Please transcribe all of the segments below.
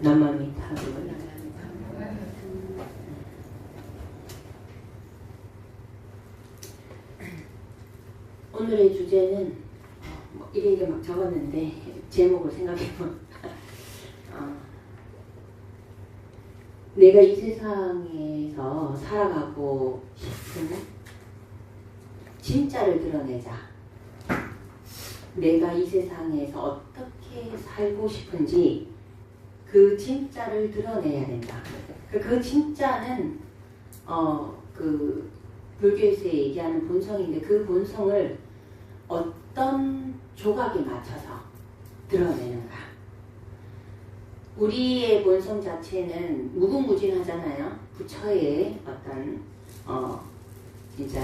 남아미타불. 오늘의 주제는 이렇게 막 적었는데 제목을 생각해보면 내가 이 세상에서 살아가고 싶은 진짜를 드러내자. 내가 이 세상에서 어떻게 살고 싶은지 그 진짜를 드러내야 된다. 그 진짜는 그 불교에서 얘기하는 본성인데 그 본성을 어떤 조각에 맞춰서 드러내는가. 우리의 본성 자체는 무궁무진하잖아요. 부처의 어떤 진짜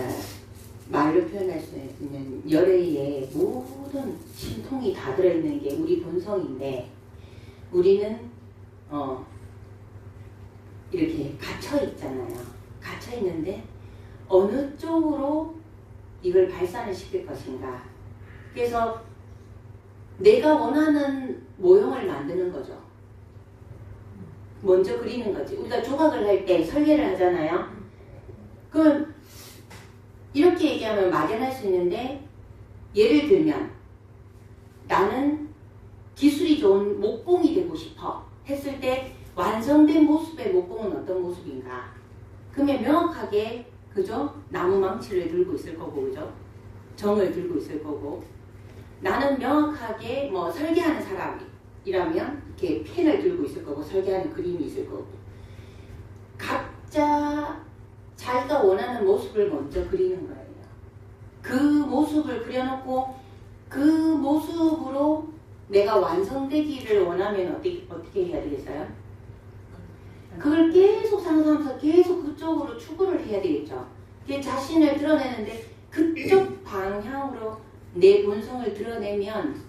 말로 표현할 수 있는 열의의 모든 신통이 다 들어있는 게 우리 본성인데 우리는 이렇게 갇혀 있잖아요. 갇혀 있는데 어느 쪽으로 이걸 발산을 시킬 것인가. 그래서 내가 원하는 모형을 만드는 거죠. 먼저 그리는 거지. 우리가 조각을 할 때 설계를 하잖아요. 그럼 이렇게 얘기하면 막연할 수 있는데 예를 들면 나는 기술이 좋은 목공이 되고 싶어 했을 때 완성된 모습의 목공은 어떤 모습인가. 그러면 명확하게 그죠? 나무 망치를 들고 있을 거고 그죠? 정을 들고 있을 거고 나는 명확하게 뭐 설계하는 사람이라면 이렇게 펜을 들고 있을 거고 설계하는 그림이 있을 거고 각자 자기가 원하는 모습을 먼저 그리는 거예요. 그 모습을 그려놓고 그 모습으로 내가 완성되기를 원하면 어떻게 해야 되겠어요? 그걸 계속 상상하면서 계속 그쪽으로 추구를 해야 되겠죠. 자신을 드러내는데 그쪽 방향으로 내 본성을 드러내면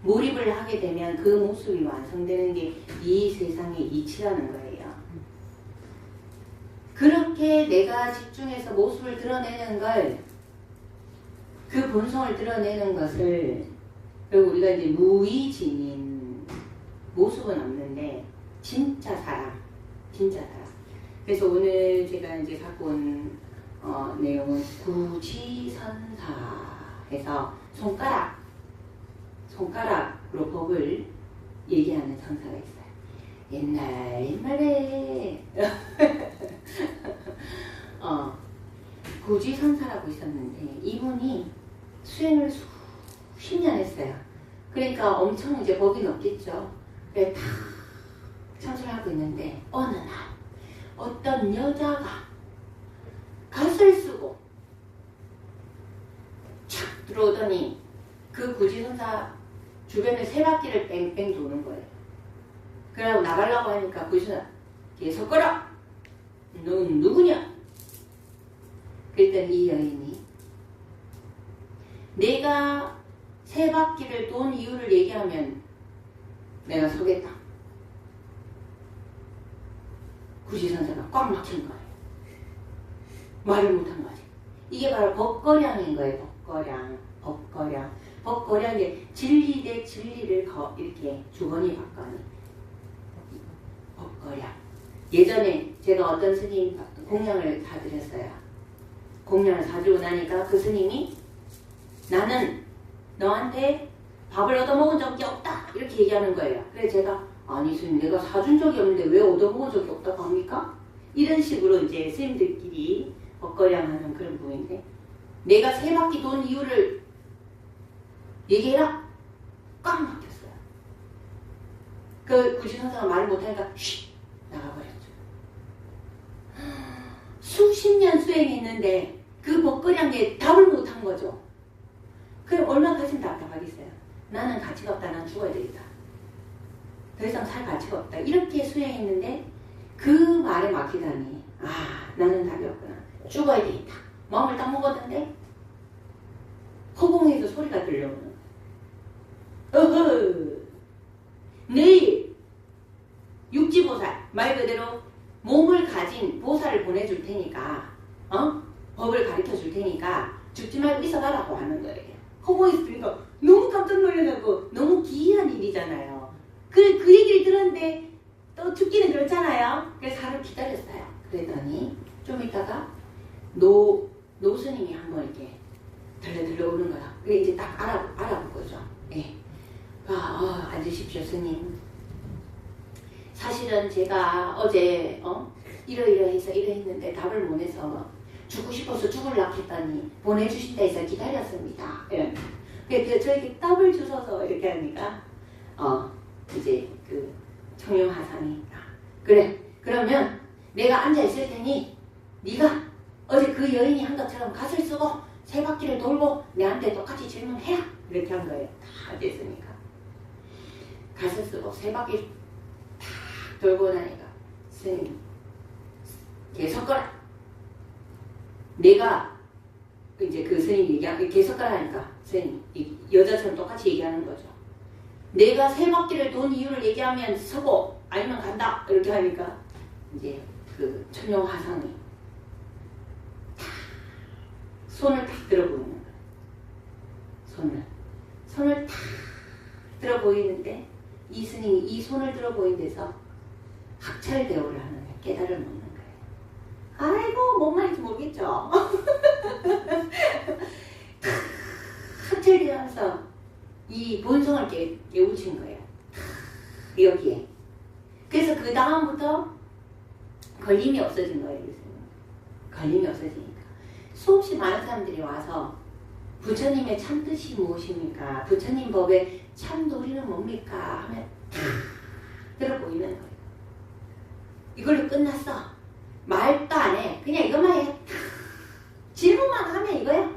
몰입을 하게 되면 그 모습이 완성되는 게 이 세상의 이치라는 거예요. 그렇게 내가 집중해서 모습을 드러내는 걸 그 본성을 드러내는 것을 그리고 우리가 이제 무의진인 모습은 없는데 진짜 사람 그래서 오늘 제가 이제 갖고 온 내용은 구지선사에서 손가락으로 법을 얘기하는 선사가 있어요. 옛날에 구지선사라고 있었는데 이분이 수행을 수십 년 했어요. 그러니까 엄청 이제 법이 높겠죠. 그래 다 청소하고 있는데 어느 날 어떤 여자가 갓을 쓰고 착 들어오더니 그 구지선사 주변에 세 바퀴를 뺑뺑 도는 거예요. 그러고 나가려고 하니까 구지선사 계속 걸어! 넌 누구냐? 그랬더니 이 여인이 내가 세 바퀴를 돈 이유를 얘기하면 내가 서겠다. 구지선사가 꽉 막힌 거예요. 말을 못한 거지. 이게 바로 법거량인 거예요. 법거량이 진리 대 진리를 이렇게 주거니 받거니. 법거량. 예전에 제가 어떤 스님 공양을 사드렸어요. 공양을 사주고 나니까 그 스님이 나는 너한테 밥을 얻어먹은 적이 없다 이렇게 얘기하는 거예요. 그래서 제가 아니 스님 내가 사준 적이 없는데 왜 얻어먹은 적이 없다고 합니까? 이런 식으로 이제 스님들끼리 법거량하는 그런 부분인데 내가 세 바퀴 돈 이유를 얘기해라? 꽉 막혔어요. 그 구지선사가 말을 못하니까 쉿 나가버렸죠. 수십 년 수행했는데 그 법거량에 답을 못한 거죠. 그럼 얼마나 가슴 답답하겠어요. 나는 가치가 없다. 난 죽어야 되겠다. 더 이상 살 가치가 없다. 이렇게 수행했는데 그 말에 막히다니 나는 답이 없구나. 죽어야 되겠다. 마음을 딱 먹었는데 허공에서 소리가 들려오는 어허 내일 육지보살 말 그대로 몸을 가진 보살을 보내줄 테니까 법을 가르쳐 줄 테니까 죽지 말고 있어가라고 하는 거예요. 허공에서 들으니까 너무 깜짝 놀라고 너무 기이한 일이잖아요. 그 얘기를 들었는데 알아본 거죠. 예. 앉으십시오, 스님. 사실은 제가 어제 이러이러해서 이러했는데 답을 못 해서 죽고 싶어서 죽으려고 했더니 보내주신다 해서 기다렸습니다. 예. 그래서 저에게 답을 주셔서 이렇게 하니까 이제 그 청룡하상이 그래 그러면 내가 앉아 있을 테니 네가 어제 그 여인이 한 것처럼 갓을 쓰고 세 바퀴를 돌고 내한테 똑같이 질문해라 이렇게 한 거예요. 다 됐으니까 갓을 쓰고 세 바퀴 탁 돌고 나니까 스님 계속거라. 내가 이제 그 스님 얘기하고 계속거라 하니까 스님 여자처럼 똑같이 얘기하는 거죠. 내가 세 바퀴를 돈 이유를 얘기하면 서고 아니면 간다 이렇게 하니까 이제 그 천룡화상이 탁 손을 탁 들어 보이는 거예요. 손을 탁 들어 보이는데 이 스님이 이 손을 들어 보인 데서 학찰대오를 하는 거예요. 깨달음을 먹는 거예요. 아이고 뭔 말인지 모르겠죠. 학찰대오하면서 이 본성을 깨우친 거예요. 여기에. 그래서 그 다음부터 걸림이 없어진 거예요. 걸림이 없어지니까. 수없이 많은 사람들이 와서 부처님의 참뜻이 무엇입니까? 부처님 법의 참도리는 뭡니까? 하면 다 들어 보이는 거예요. 이걸로 끝났어. 말도 안 해. 그냥 이것만 해. 질문만 하면 이거야.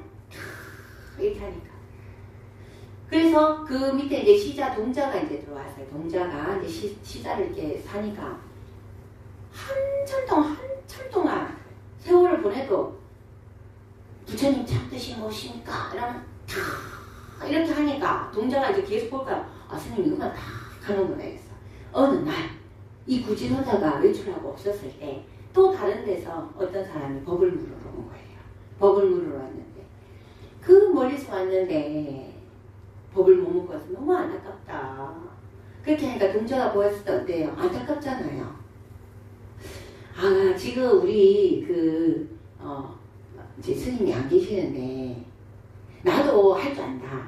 이렇게 하니까. 그래서 그 밑에 이제 시자 동자가 이제 들어왔어요. 동자가 이제 시자를 이렇게 사니까 한참 동안 세월을 보내도 부처님 참뜻이 무엇입니까? 이러면 다 이렇게 하니까 동자가 이제 계속 볼까요? 스님 이것만 다 하는구나 했어. 어느 날 이 구지노자가 외출하고 없었을 때 또 다른 데서 어떤 사람이 법을 물으러 온 거예요. 법을 물으러 왔는데 그 멀리서 왔는데 법을 못 먹고 와서 너무 안타깝다. 그렇게 하니까 동자가 보았을 때 어때요? 안타깝잖아요. 지금 우리 이제 스님이 안 계시는데 나도 할 줄 안다.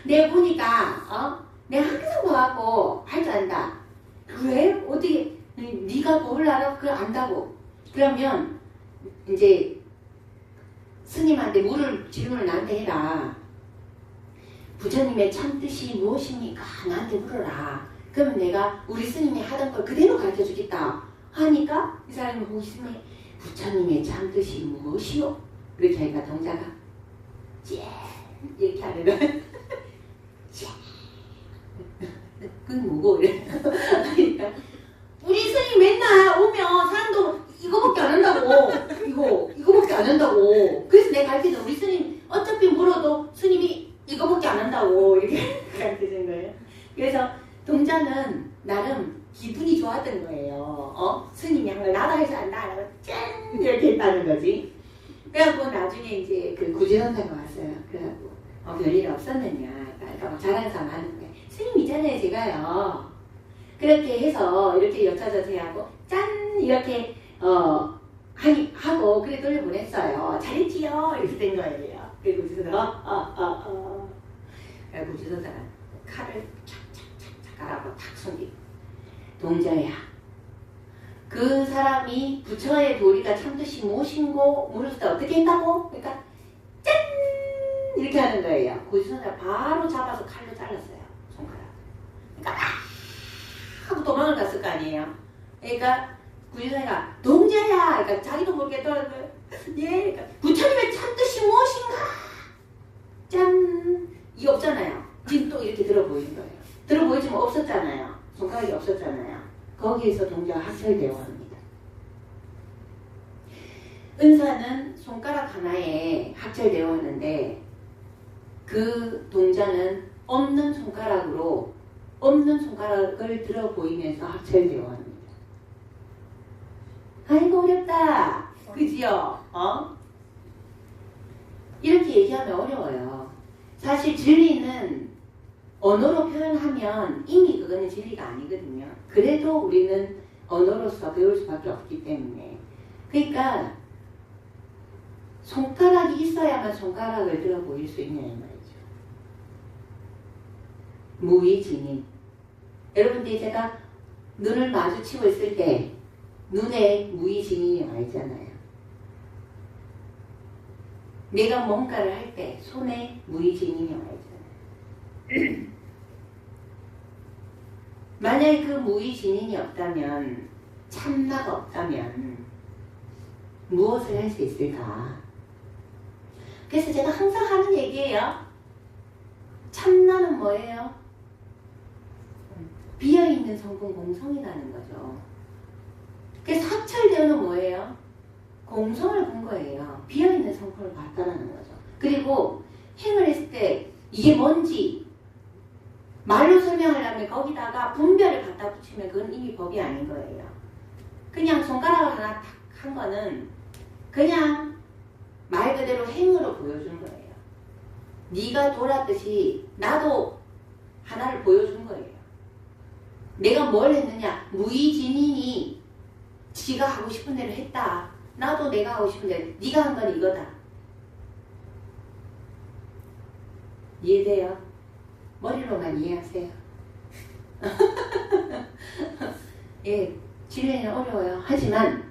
내가 보니까 내가 항상 봐갖고 할 줄 안다. 왜? 어떻게 네가 법을 알아? 그걸 안다고. 그러면 이제 스님한테 물을 질문을 나한테 해라. 부처님의 참뜻이 무엇입니까? 나한테 물어라. 그러면 내가 우리 스님이 하던 걸 그대로 가르쳐 주겠다. 하니까 이 사람이 보고 있으면 부처님의 참뜻이 무엇이요? 이렇게 하니까 동자가 이렇게 하는 거야. 그건 뭐고? 그러니까 우리 스님 맨날 오면 사람도 이거밖에 안 한다고. 이거밖에 안 한다고. 그래서 내가 가르치는 우리 스님 어차피 물어도 스님이 이거밖에 안 한다고 이렇게 가르치는 거예요. 그래서 동자는 나름 기분이 좋았던 거예요. 스님이 한 걸 나도 할 줄 안다. 짠! 이렇게 했다는 거지. 그래갖고 나중에 이제 그 구지선사가 왔어요. 그래갖고 별일 없었느냐. 그러니까 잘하는 사람 하는 거예요. 스님 있잖아요, 제가요. 그렇게 해서 이렇게 여차저차 하고 짠! 이렇게 하고 그래 돌려보냈어요. 잘했지요? 이렇게 된 거예요. 그리고 구지선사가 그리고 구지선사가 칼을 착착착착 가라고 탁 숨기고 동자야, 그 사람이 부처의 도리가 참뜻이 무엇인고 물었을 때 어떻게 했다고? 그러니까 짠! 이렇게 하는 거예요. 구지선사가 바로 잡아서 칼로 잘랐어요. 손가락. 그러니까 하고 도망을 갔을 거 아니에요. 그러니까 구지선사가 동자야! 그러니까 자기도 모르게 떠나는 예, 그러니까 부처님의 참뜻이 무엇인가? 짠! 이게 없잖아요. 지금 또 이렇게 들어 보이는 거예요. 들어 보이지만 없었잖아요. 손가락이 없었잖아요. 거기에서 동자가 학철대오합니다. 은사는 손가락 하나에 학철대오하는데 그 동자는 없는 손가락을 들어 보이면서 학철대오합니다. 아이고 어렵다. 그지요? 이렇게 얘기하면 어려워요. 사실 진리는 언어로 표현하면 이미 그거는 진리가 아니거든요. 그래도 우리는 언어로서 배울 수밖에 없기 때문에. 그러니까 손가락이 있어야만 손가락을 들어 보일 수 있는 말이죠. 무의진인. 여러분들이 제가 눈을 마주치고 있을 때 눈에 무의진인이 와 있잖아요. 내가 뭔가를 할 때 손에 무의진인이 와 있잖아요. 만약에 그 무의진인이 없다면, 참나가 없다면 무엇을 할 수 있을까? 그래서 제가 항상 하는 얘기예요. 참나는 뭐예요? 비어있는 성품 공성이라는 거죠. 그래서 사철대오는 뭐예요? 공성을 본 거예요. 비어있는 성품을 봤다는 거죠. 그리고 행을 했을 때 이게 뭔지 말로 설명하려면 거기다가 분별을 갖다 붙이면 그건 이미 법이 아닌 거예요. 그냥 손가락을 하나 탁 한 거는 그냥 말 그대로 행으로 보여준 거예요. 네가 돌았듯이 나도 하나를 보여준 거예요. 내가 뭘 했느냐? 무의진인이 지가 하고 싶은 대로 했다. 나도 내가 하고 싶은 대로. 네가 한 건 이거다. 이해돼요? 머리로만 이해하세요. 예, 진행이 어려워요. 하지만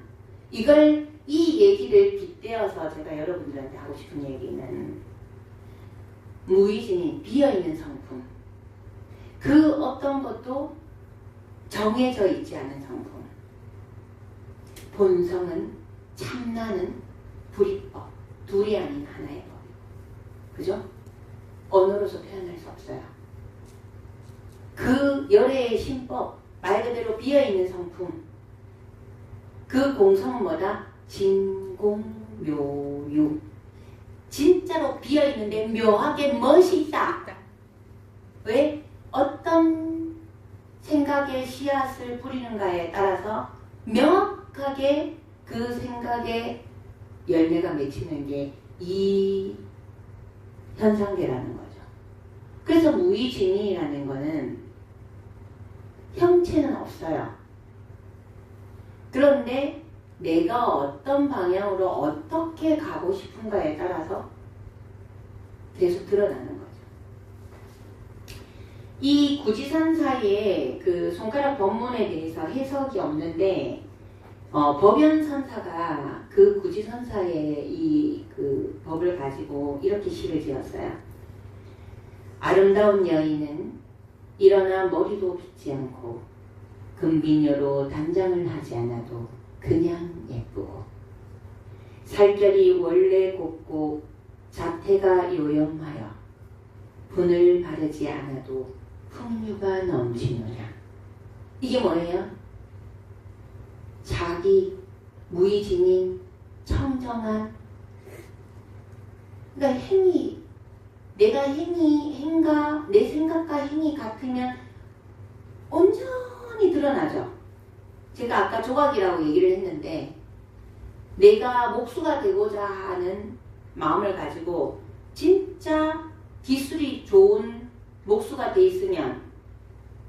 이걸, 이 얘기를 빗대어서 제가 여러분들한테 하고 싶은 얘기는 무의진인, 비어있는 성품. 그 어떤 것도 정해져 있지 않은 성품. 본성은, 참나는 불이법. 둘이 아닌 하나의 법. 그죠? 언어로서 표현할 수 없어요. 그 열애의 신법, 말 그대로 비어있는 성품. 그 공성은 뭐다? 진공묘유. 진짜로 비어있는데 묘하게 멋이 있다. 왜? 어떤 생각의 씨앗을 뿌리는가에 따라서 명확하게 그 생각에 열매가 맺히는 게 이 현상계라는 거죠. 그래서 무의진이라는 거는 형체는 없어요. 그런데 내가 어떤 방향으로 어떻게 가고 싶은가에 따라서 계속 드러나는 거죠. 이 구지산 사이에 그 손가락 법문에 대해서 해석이 없는데 법연선사가 그 구지선사의 이 그 법을 가지고 이렇게 시를 지었어요. 아름다운 여인은 일어나 머리도 빗지 않고 금비녀로 단장을 하지 않아도 그냥 예쁘고 살결이 원래 곱고 자태가 요염하여 분을 바르지 않아도 풍류가 넘치노라. 이게 뭐예요? 자기 무의진인 청정한, 그러니까 행위, 내가 행과 내 생각과 행위 같으면 온전히 드러나죠. 제가 아까 조각이라고 얘기를 했는데 내가 목수가 되고자 하는 마음을 가지고 진짜 기술이 좋은 목수가 돼 있으면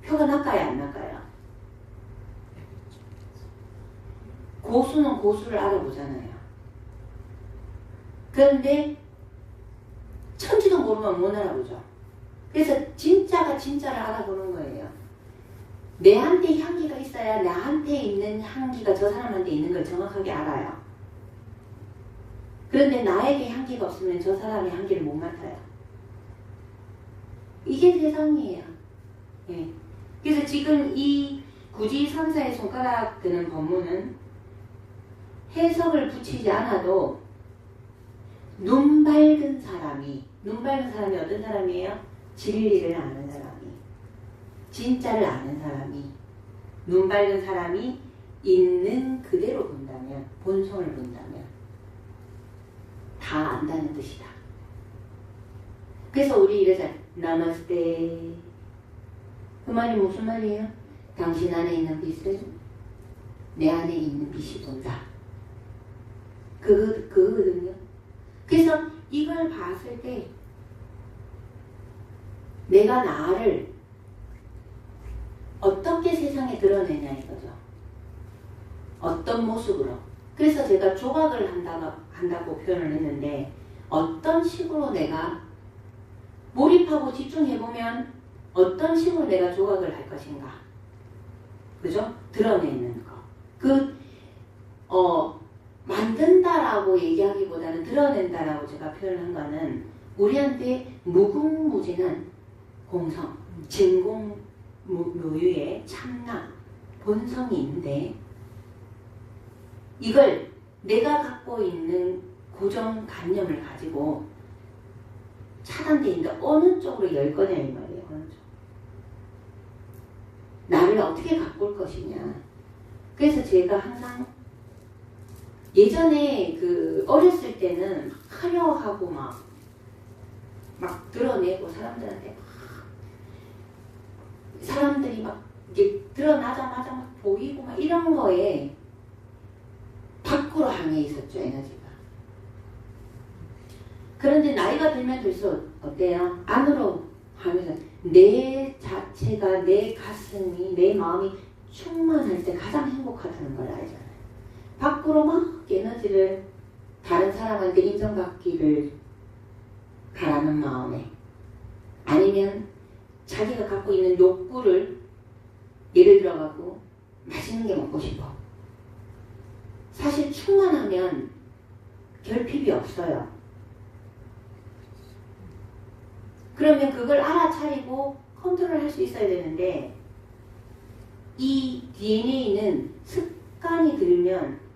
표가 날까요, 안 날까요? 고수는 고수를 알아보잖아요. 그런데 천지도 모르면 못 알아보죠. 그래서 진짜가 진짜를 알아보는 거예요. 내한테 향기가 있어야 나한테 있는 향기가 저 사람한테 있는 걸 정확하게 알아요. 그런데 나에게 향기가 없으면 저 사람의 향기를 못 맡아요. 이게 세상이에요. 예. 그래서 지금 이 구지선사의 손가락 드는 법문은 해석을 붙이지 않아도 눈 밝은 사람이 어떤 사람이에요? 진리를 아는 사람이, 진짜를 아는 사람이, 눈 밝은 사람이 있는 그대로 본다면, 본성을 본다면 다 안다는 뜻이다. 그래서 우리 이러자 나마스테. 그 말이 무슨 말이에요? 당신 안에 있는 빛을 내 안에 있는 빛이 본다. 그거거든요. 그래서 이걸 봤을 때 내가 나를 어떻게 세상에 드러내냐 이거죠. 어떤 모습으로. 그래서 제가 조각을 한다고 표현을 했는데 어떤 식으로 내가 몰입하고 집중해보면 어떤 식으로 내가 조각을 할 것인가. 그죠? 드러내는 거. 만든다라고 얘기하기보다는 드러낸다라고 제가 표현한 거는 우리한테 무궁무진한 공성, 진공무유의 참나, 본성이 있는데 이걸 내가 갖고 있는 고정관념을 가지고 차단되어 있는데 어느 쪽으로 열 거냐 이 말이에요. 어느 쪽. 나를 어떻게 가꿀 것이냐. 그래서 제가 항상 예전에 어렸을 때는 화려하고 막 드러내고 사람들이 막 이게 드러나자마자 막 보이고 막 이런 거에 밖으로 향해 있었죠, 에너지가. 그런데 나이가 들면 들수록 어때요? 안으로 하면서 내 자체가, 내 가슴이, 내 마음이 충만할 때 가장 행복하다는 걸 알잖아요. 밖으로 막 에너지를 다른 사람한테 인정받기를 바라는 마음에, 아니면 자기가 갖고 있는 욕구를, 예를 들어가고 맛있는 게 먹고 싶어. 사실 충만하면 결핍이 없어요. 그러면 그걸 알아차리고 컨트롤할 수 있어야 되는데, 이 DNA는 습관이 들면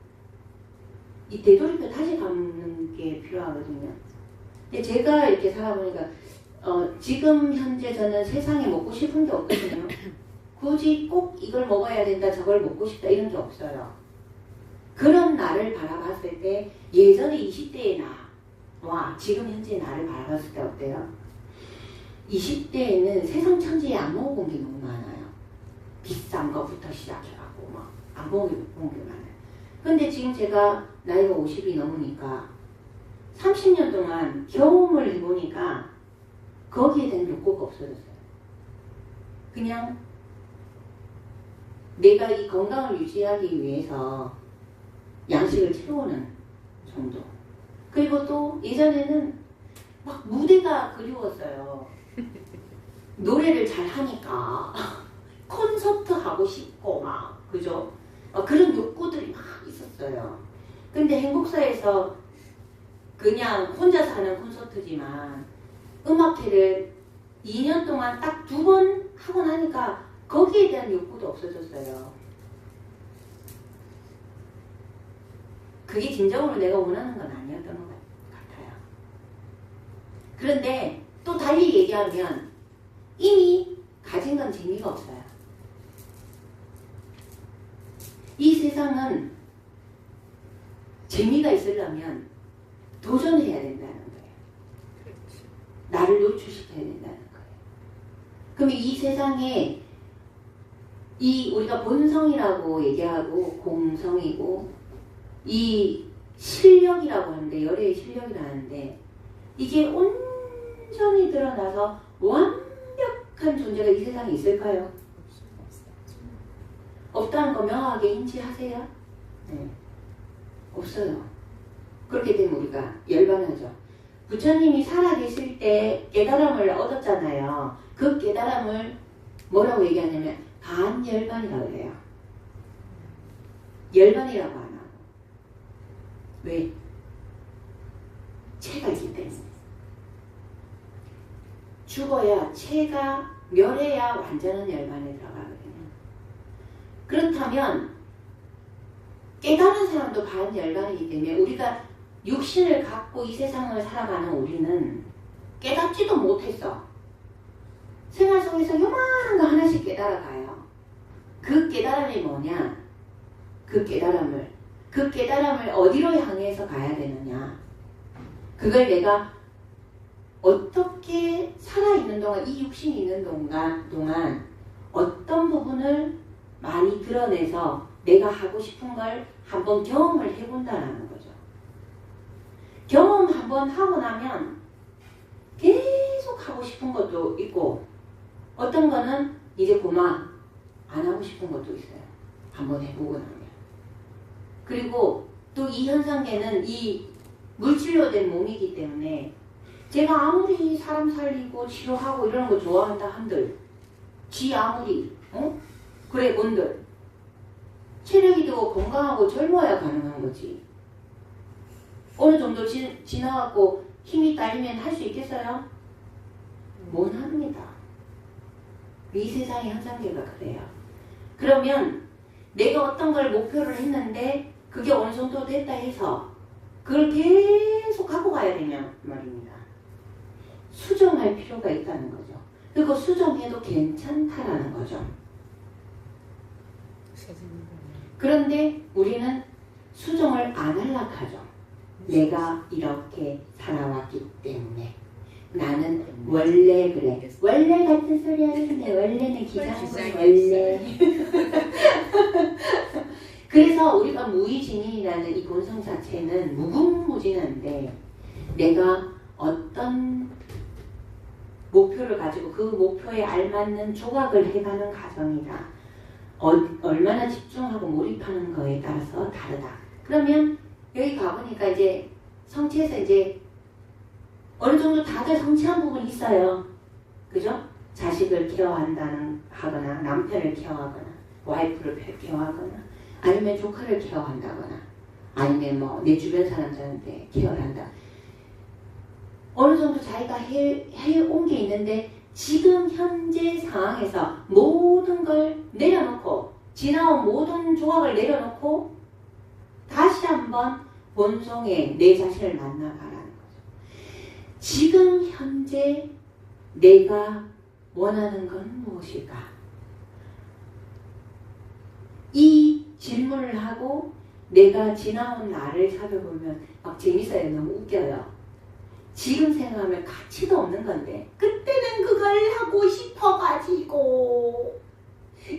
이 되돌이표 다시 가는 게 필요하거든요. 근데 제가 이렇게 살아보니까 지금 현재 저는 세상에 먹고 싶은 게 없거든요. 굳이 꼭 이걸 먹어야 된다, 저걸 먹고 싶다 이런 게 없어요. 그런 나를 바라봤을 때 예전에 20대의 나와 지금 현재 나를 바라봤을 때 어때요? 20대에는 세상 천지에 안 먹어본 게 너무 많아요. 비싼 거부터 시작해가고 막 안 먹어본 게 많아요. 근데 지금 제가 나이가 50이 넘으니까 30년 동안 경험을 해보니까 거기에 대한 욕구가 없어졌어요. 그냥 내가 이 건강을 유지하기 위해서 양식을 채우는 정도. 그리고 또 예전에는 막 무대가 그리웠어요. 노래를 잘 하니까 콘서트 하고 싶고 막 그죠? 그런 욕구들이 막 있었어요. 근데 행복사에서 그냥 혼자서 하는 콘서트지만 음악회를 2년 동안 딱 2번 하고 나니까 거기에 대한 욕구도 없어졌어요. 그게 진정으로 내가 원하는 건 아니었던 것 같아요. 그런데 또 달리 얘기하면 이미 가진 건 재미가 없어요. 이 세상은 재미가 있으려면 도전해야 된다는 거예요. 나를 노출시켜야 된다는 거예요. 그럼 이 세상에 이 우리가 본성이라고 얘기하고 공성이고 이 실력이라고 하는데, 열애의 실력이라는데, 이게 온전히 드러나서 완벽한 존재가 이 세상에 있을까요? 없다는 거 명확하게 인지하세요? 네. 없어요. 그렇기 때문에 우리가 열반하죠. 부처님이 살아계실 때 깨달음을 얻었잖아요. 그 깨달음을 뭐라고 얘기하냐면 반열반이라고 해요. 열반이라고 안 하고. 왜? 체가 있기 때문에. 죽어야, 체가 멸해야 완전한 열반에 들어가거든요. 그렇다면 깨달은 사람도 반열반이기 때문에 우리가 육신을 갖고 이 세상을 살아가는 우리는 깨닫지도 못했어. 생활 속에서 요만한 거 하나씩 깨달아가요. 그 깨달음이 뭐냐? 그 깨달음을 어디로 향해서 가야 되느냐? 그걸 내가 어떻게 살아있는 동안, 이 육신이 있는 동안 어떤 부분을 많이 드러내서 내가 하고 싶은 걸 한번 경험을 해본다는 거죠. 경험 한번 하고 나면 계속 하고 싶은 것도 있고, 어떤 거는 이제 그만 안 하고 싶은 것도 있어요. 한번 해보고 나면. 그리고 또 이 현상계는 이 물질로 된 몸이기 때문에 제가 아무리 사람 살리고 치료하고 이런 거 좋아한다 한들 지 아무리 그래 본들 체력이 되고 건강하고 젊어야 가능한 거지. 어느 정도 지나갖고 힘이 딸리면 할 수 있겠어요? 못 합니다. 이 세상의 현상계가 그래요. 그러면 내가 어떤 걸 목표를 했는데 그게 어느 정도 됐다 해서 그걸 계속 하고 가야 되냐 말입니다. 수정할 필요가 있다는 거죠. 그리고 수정해도 괜찮다라는 거죠. 그런데 우리는 수정을 안 하려고 하죠. 내가 이렇게 살아왔기 때문에 나는 원래 그래. 원래 같은 소리 하는데 원래는 기상군 원래. 그래서 우리가 무의진이라는 이 본성 자체는 무궁무진한데 내가 어떤 목표를 가지고 그 목표에 알맞는 조각을 해가는 과정이다. 얼마나 집중하고 몰입하는 거에 따라서 다르다. 그러면 여기 가보니까 이제 성취에서 이제 어느 정도 다들 성취한 부분이 있어요. 그죠? 자식을 케어한다는 하거나 남편을 케어하거나 와이프를 케어하거나 아니면 조카를 케어한다거나 아니면 뭐 내 주변 사람들한테 케어를 한다. 어느 정도 자기가 해온 게 있는데 지금 현재 상황에서 모든 걸 내려놓고 지나온 모든 조각을 내려놓고 다시 한번 본성에 내 자신을 만나봐라는 거죠. 지금 현재 내가 원하는 건 무엇일까? 이 질문을 하고 내가 지나온 나를 살펴보면 막 재밌어요. 너무 웃겨요. 지금 생각하면 가치도 없는 건데 그때는 그걸 하고 싶어가지고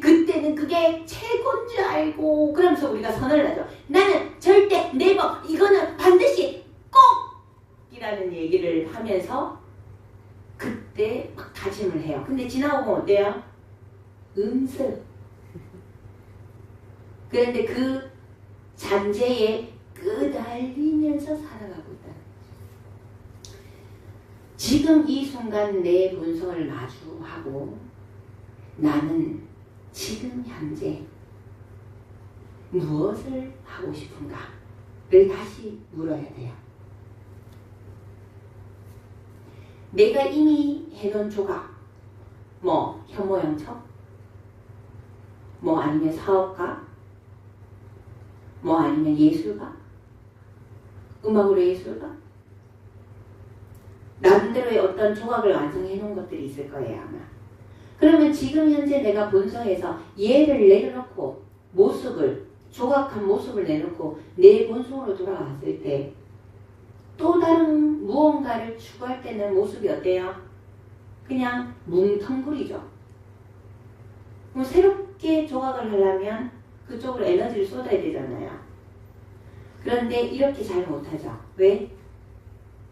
그때는 그게 최고인 줄 알고 그러면서 우리가 선언을 하죠. 나는 절대 네버 이거는 반드시 꼭 이라는 얘기를 하면서 그때 막 다짐을 해요. 근데 지나오면 어때요? 음습. 그런데 그 잔재에 끄달리면서 살아가고 있다. 지금 이 순간 내 본성을 마주하고 나는 지금 현재 무엇을 하고 싶은가를 다시 물어야 돼요. 내가 이미 해놓은 조각, 뭐 현모양처, 뭐 아니면 사업가, 뭐 아니면 예술가, 음악으로 예술가, 나름대로의 어떤 조각을 완성해 놓은 것들이 있을 거예요 아마. 그러면 지금 현재 내가 본성에서 얘를 내려놓고 모습을 조각한 모습을 내놓고 내 본성으로 돌아왔을 때 또 다른 무언가를 추구할 때는 모습이 어때요? 그냥 뭉텅구리죠. 그럼 새롭게 조각을 하려면 그쪽으로 에너지를 쏟아야 되잖아요. 그런데 이렇게 잘 못하죠. 왜?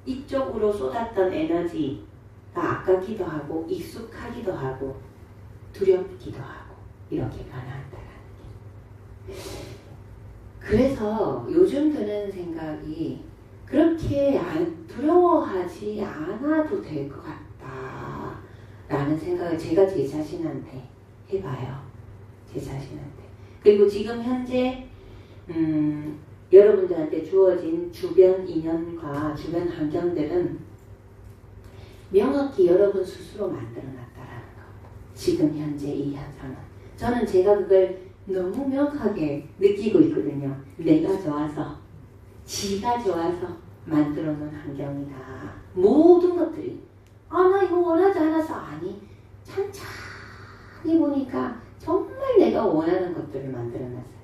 이쪽으로 쏟았던 에너지가 아깝기도 하고 익숙하기도 하고 두렵기도 하고 이렇게 변한다는 게. 그래서 요즘 드는 생각이 그렇게 두려워하지 않아도 될 것 같다 라는 생각을 제가 제 자신한테 해봐요. 제 자신한테. 그리고 지금 현재 여러분들한테 주어진 주변 인연과 주변 환경들은 명확히 여러분 스스로 만들어놨다라는 거. 지금 현재 이 현상은. 저는 제가 그걸 너무 명확하게 느끼고 있거든요. 내가 좋아서, 지가 좋아서 만들어놓은 환경이다. 모든 것들이. 나 이거 원하지 않아서. 아니, 천천히 보니까 정말 내가 원하는 것들을 만들어놨어요.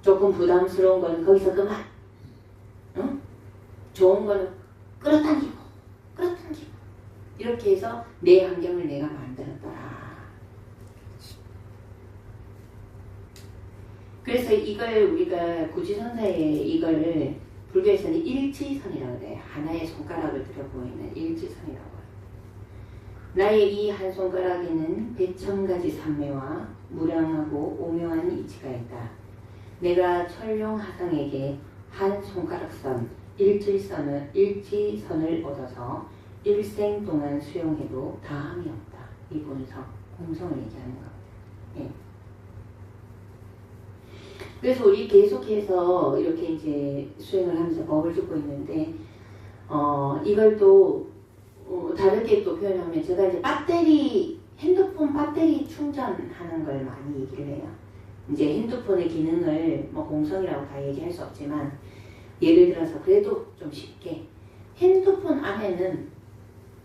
조금 부담스러운 거는 거기서 그만. 응? 좋은 거는 끌어당기고 이렇게 해서 내 환경을 내가 만들었더라. 그래서 이걸 우리가 구지선사에 이걸 불교에서는 일지선이라고 해요. 하나의 손가락을 들어 보이는 일지선이라고 해요. 나의 이 한 손가락에는 백천가지 산매와 무량하고 오묘한 이치가 있다. 내가 천룡하상에게 한 손가락선 일지선을 얻어서 일생 동안 수용해도 다함이 없다. 이 본성, 공성을 얘기하는 겁니다. 예. 그래서 우리 계속해서 이렇게 이제 수행을 하면서 법을 듣고 있는데, 이걸 또 다르게 또 표현하면 제가 이제 핸드폰 배터리 충전하는 걸 많이 얘기를 해요. 이제 핸드폰의 기능을 뭐 공성이라고 다 얘기할 수 없지만, 예를 들어서 그래도 좀 쉽게 핸드폰 안에는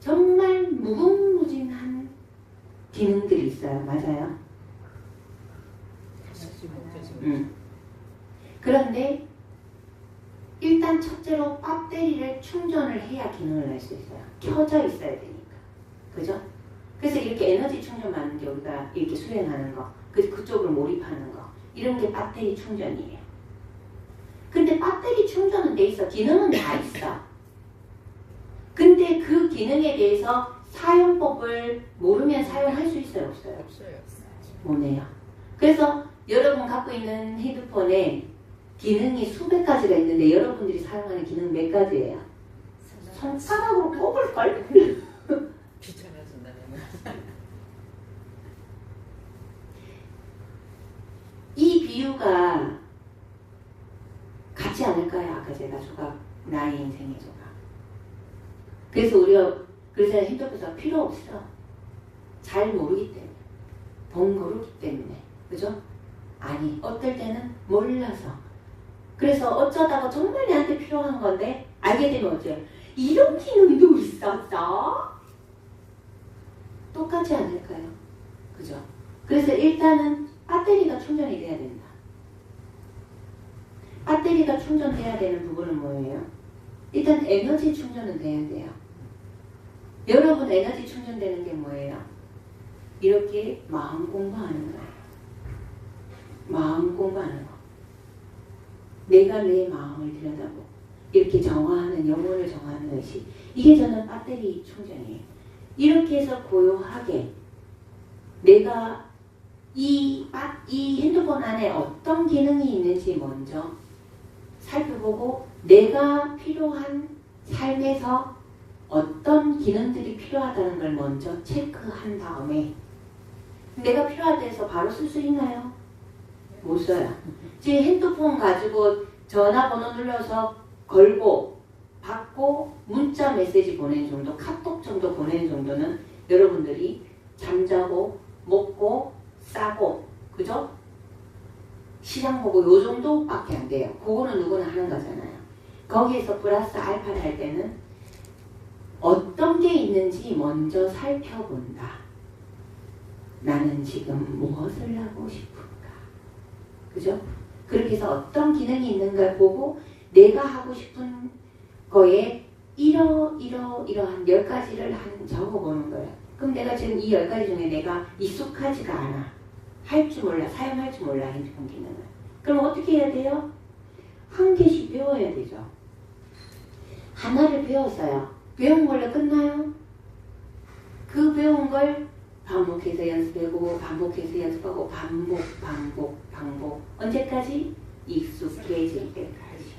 정말 무궁무진한 기능들이 있어요. 맞아요? 그런데 일단 첫째로 배터리를 충전을 해야 기능을 할 수 있어요. 켜져 있어야 되니까. 그죠? 그래서 이렇게 에너지 충전하는 게 우리가 이렇게 수행하는 거, 그쪽으로 몰입하는 거, 이런 게 배터리 충전이에요. 근데 배터리 충전은 돼 있어. 기능은 다 있어. 근데 그 기능에 대해서 사용법을 모르면 사용할 수 있어요? 없어요? 없어요. 뭐네요. 그래서 여러분 갖고 있는 핸드폰에 기능이 수백 가지가 있는데 여러분들이 사용하는 기능 몇 가지예요? 손가락으로 뽑을걸? 귀찮아진다면. 이 비유가 같지 않을까요? 아까 제가 조각, 나의 인생의 조각. 그래서 그래서 핸드폰이 필요 없어. 잘 모르기 때문에. 번거롭기 때문에. 그죠? 아니, 어떨 때는 몰라서. 그래서 어쩌다가 정말 내한테 필요한 건데 알게 되면 어때요? 이런 기능도 있었어? 똑같지 않을까요? 그죠? 그래서 일단은 배터리가 충전이 돼야 된다. 배터리가 충전돼야 되는 부분은 뭐예요? 일단 에너지 충전은 돼야 돼요. 여러분 에너지 충전되는 게 뭐예요? 이렇게 마음 공부하는 거예요. 마음 공부하는 거. 내가 내 마음을 들여다보고 이렇게 정화하는, 영혼을 정화하는 의식. 이게 저는 배터리 충전이에요. 이렇게 해서 고요하게 내가 이 핸드폰 안에 어떤 기능이 있는지 먼저 살펴보고 내가 필요한 삶에서 어떤 기능들이 필요하다는 걸 먼저 체크한 다음에 내가 필요하다 해서 바로 쓸 수 있나요? 못 써요. 지금 핸드폰 가지고 전화번호 눌러서 걸고 받고 문자 메시지 보내는 정도, 카톡 정도 보내는 정도는 여러분들이 잠자고 먹고 싸고 그죠? 시장 보고 요 정도밖에 안 돼요. 그거는 누구나 하는 거잖아요. 거기에서 플러스 알파를 할 때는 어떤 게 있는지 먼저 살펴본다. 나는 지금 무엇을 하고 싶은가? 그죠? 그렇게 해서 어떤 기능이 있는가 보고 내가 하고 싶은 거에 이러한 10가지를 적어보는 거예요. 그럼 내가 지금 이 10가지 중에 내가 익숙하지가 않아. 할 줄 몰라. 사용할 줄 몰라. 핸드폰 기능을. 그럼 어떻게 해야 돼요? 한 개씩 배워야 되죠. 하나를 배웠어요. 배운 걸로 끝나요? 그 배운 걸 반복해서 연습하고 반복해서 연습하고 반복 언제까지? 익숙해질 때까지.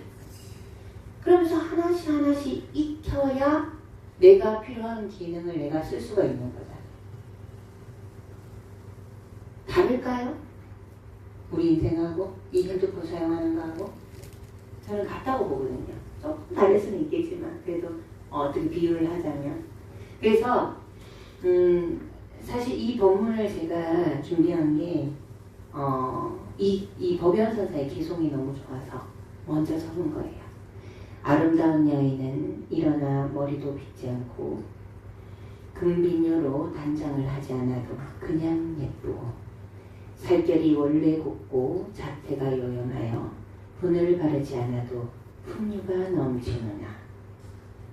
그러면서 하나씩 익혀야 내가 필요한 기능을 내가 쓸 수가 있는 거잖아요. 다를까요? 우리 인생하고 이 핸드폰 사용하는 거하고 저는 같다고 보거든요. 조금 다를 수는 있겠지만 그래도 어떻게 비유를 하자면 그래서 사실 이 본문을 제가 준비한 게 이 법연서사의 개송이 너무 좋아서 먼저 적은 거예요. 아름다운 여인은 일어나 머리도 빗지 않고 금비녀로 단장을 하지 않아도 그냥 예쁘고 살결이 원래 곱고 자태가 요염하여 분을 바르지 않아도 풍류가 넘치느냐.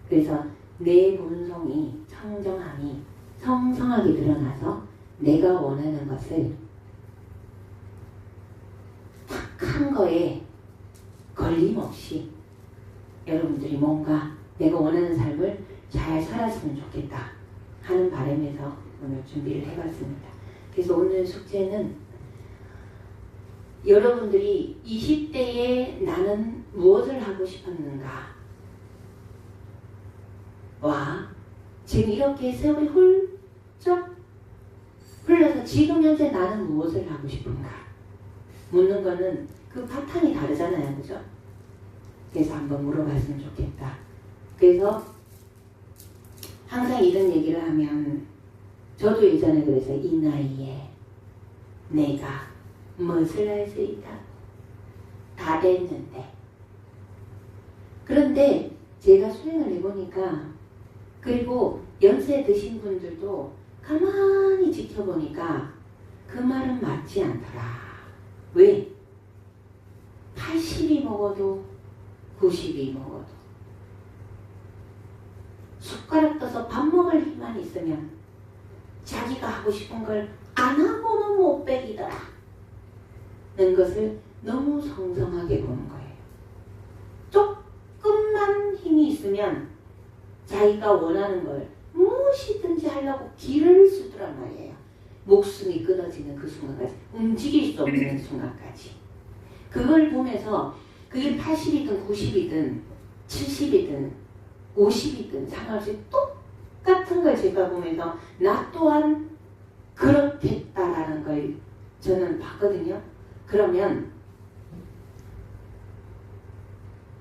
그래서 내 본성이 청정함이 성성하게 드러나서 내가 원하는 것을 탁한 거에 걸림없이 여러분들이 뭔가 내가 원하는 삶을 잘 살았으면 좋겠다 하는 바람에서 오늘 준비를 해봤습니다. 그래서 오늘 숙제는 여러분들이 20대에 나는 무엇을 하고 싶었는가 와 지금 이렇게 세월이 훌쩍 흘러서 지금 현재 나는 무엇을 하고 싶은가 묻는 거는 그 바탕이 다르잖아요. 그죠? 그래서 한번 물어봤으면 좋겠다. 그래서 항상 이런 얘기를 하면 저도 예전에 그래서 이 나이에 내가 무엇을 할 수 있다. 다 됐는데. 그런데 제가 수행을 해보니까 그리고 연세 드신 분들도 가만히 지켜보니까 그 말은 맞지 않더라. 왜? 80이 먹어도 90이 먹어도 숟가락 떠서 밥 먹을 힘만 있으면 자기가 하고 싶은 걸 안 하고는 못 빼기더라. 는 것을 너무 성성하게 보는 거예요. 조금만 힘이 있으면 자기가 원하는 걸 무엇이든지 하려고 기를 쓰더란 말이에요. 목숨이 끊어지는 그 순간까지, 움직일 수 없는 순간까지. 그걸 보면서 그게 80이든 90이든 70이든 50이든 상관없이 똑같은 걸 제가 보면서 나 또한 그렇겠다라는 걸 저는 봤거든요. 그러면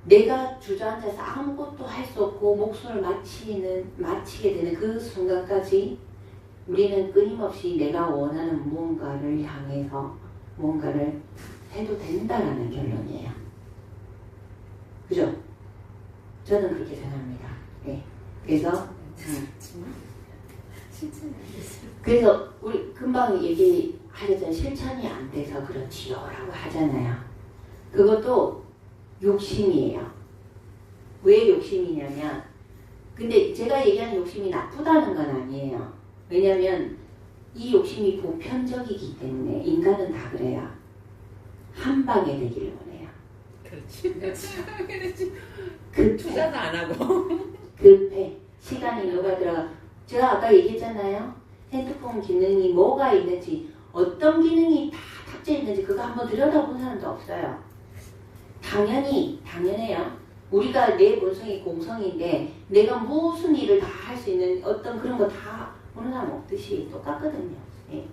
내가 주저앉아서 아무것도 할 수 없고 목숨을 마치게 되는 그 순간까지 우리는 끊임없이 내가 원하는 무언가를 향해서 뭔가를 해도 된다라는 결론이에요. 그죠? 저는 그렇게 생각합니다. 네. 그래서 그래서 우리 금방 얘기하려던 실천이 안 돼서 그렇지요 라고 하잖아요. 그것도 욕심이에요. 왜 욕심이냐면 근데 제가 얘기하는 욕심이 나쁘다는 건 아니에요. 왜냐하면 이 욕심이 보편적이기 때문에 인간은 다 그래요. 한 방에 되기를 원해요. 그렇지. 급해. 투자도 안 하고. 급해. 시간이 녹아들어. 제가 아까 얘기했잖아요. 핸드폰 기능이 뭐가 있는지 어떤 기능이 다 탑재해 있는지 그거 한번 들여다본 사람도 없어요. 당연해요. 우리가 내 본성이 공성인데 내가 무슨 일을 다 할 수 있는 어떤 그런 거 다 보는 사람 없듯이 똑같거든요. 네.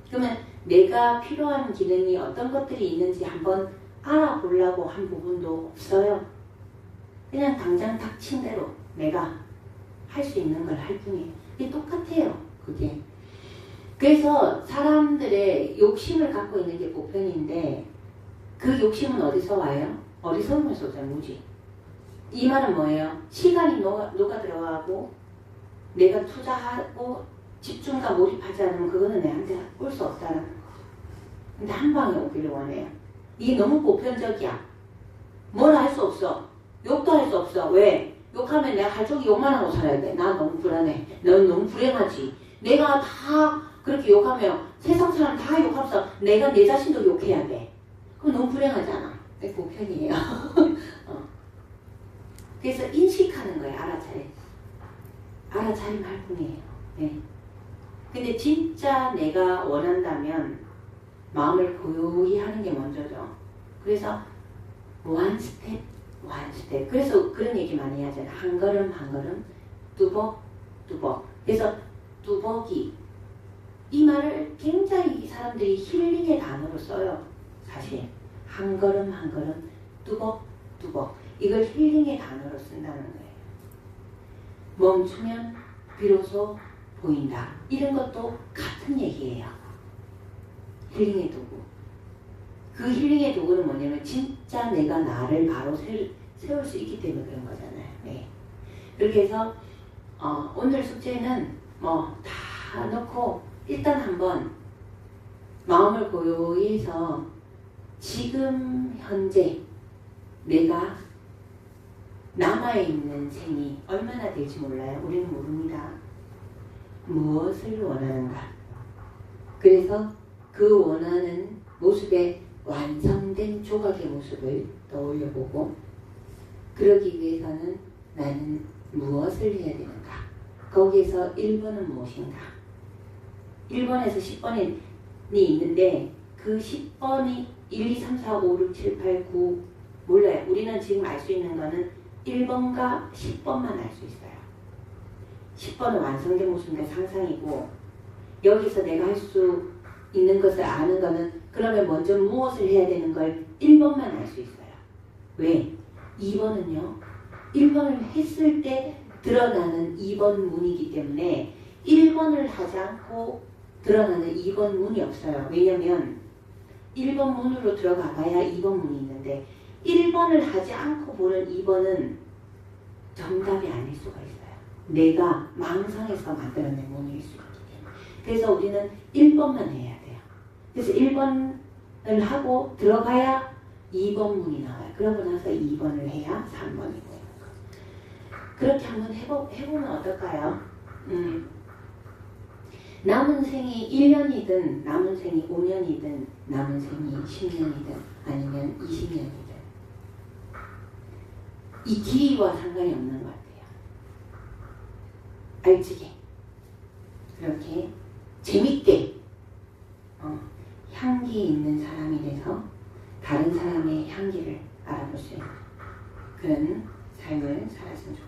그러면 내가 필요한 기능이 어떤 것들이 있는지 한번 알아보려고 한 부분도 없어요. 그냥 당장 닥친 대로 내가 할 수 있는 걸 할 뿐이에요. 이게 똑같아요. 그게. 그래서 사람들의 욕심을 갖고 있는 게 보편인데 그 욕심은 어디서 와요? 어리석으면서 오잖아요. 무지. 이 말은 뭐예요? 시간이 녹아 들어가고 내가 투자하고 집중과 몰입하지 않으면 그거는 내한테 올 수 없다는 거. 근데 한 방에 오기를 원해요. 이게 너무 보편적이야. 뭘 할 수 없어. 욕도 할 수 없어. 왜? 욕하면 내가 가족이 욕만 하고 살아야 돼. 나 너무 불안해. 넌 너무 불행하지. 내가 다 그렇게 욕하면 세상 사람 다 욕하면서 내가 내 자신도 욕해야 돼. 그럼 너무 불행하잖아. 보편이에요. 그래서 인식하는 거예요. 알아차림 할 뿐이에요. 네. 근데 진짜 내가 원한다면 마음을 고요히 하는 게 먼저죠. 그래서 one step. 그래서 그런 얘기 많이 하잖아요. 한 걸음 한 걸음, 뚜벅. 그래서 뚜벅이 이 말을 굉장히 사람들이 힐링의 단어로 써요. 사실 한 걸음 한 걸음, 뚜벅. 이걸 힐링의 단어로 쓴다는 거예요. 멈추면 비로소 보인다. 이런 것도 같은 얘기예요. 힐링의 도구. 그 힐링의 도구는 뭐냐면 진짜 내가 나를 바로 세울 수 있기 때문에 그런 거잖아요. 네. 그렇게 해서 오늘 숙제는 뭐 다 넣고 일단 한번 마음을 고요히 해서 지금 현재 내가 남아있는 생이 얼마나 될지 몰라요. 우리는 모릅니다. 무엇을 원하는가. 그래서 그 원하는 모습에 완성된 조각의 모습을 떠올려보고 그러기 위해서는 나는 무엇을 해야 되는가. 거기에서 1번은 무엇인가. 1번에서 10번이 있는데 그 10번이 1, 2, 3, 4, 5, 6, 7, 8, 9 몰라요. 우리는 지금 알 수 있는 거는 1번과 10번만 알 수 있어요. 10번은 완성된 모습의 상상이고 여기서 내가 할 수 있는 것을 아는 거는 그러면 먼저 무엇을 해야 되는 걸 1번만 알 수 있어요. 왜? 2번은요. 1번을 했을 때 드러나는 2번 문이기 때문에 1번을 하지 않고 드러나는 2번 문이 없어요. 왜냐면 1번 문으로 들어가 봐야 2번 문이 있는데 1번을 하지 않고 보는 2번은 정답이 아닐 수가 있어요. 내가 망상해서 만들어낸 문일 수 있기 때문에. 그래서 우리는 1번만 해야 돼요. 그래서 1번을 하고 들어가야 2번 문이 나와요. 그러고 나서 2번을 해야 3번이 보이는 거예요. 그렇게 한번 해보면 어떨까요? 남은 생이 1년이든 남은 생이 5년이든 남은 생이 10년이든 아니면 20년이든 이 길이와 상관이 없는 것 같아요. 알지게 그렇게 재밌게 향기 있는 사람이 돼서 다른 사람의 향기를 알아볼 수 있는 그런 삶을 살았으면 좋겠습니다.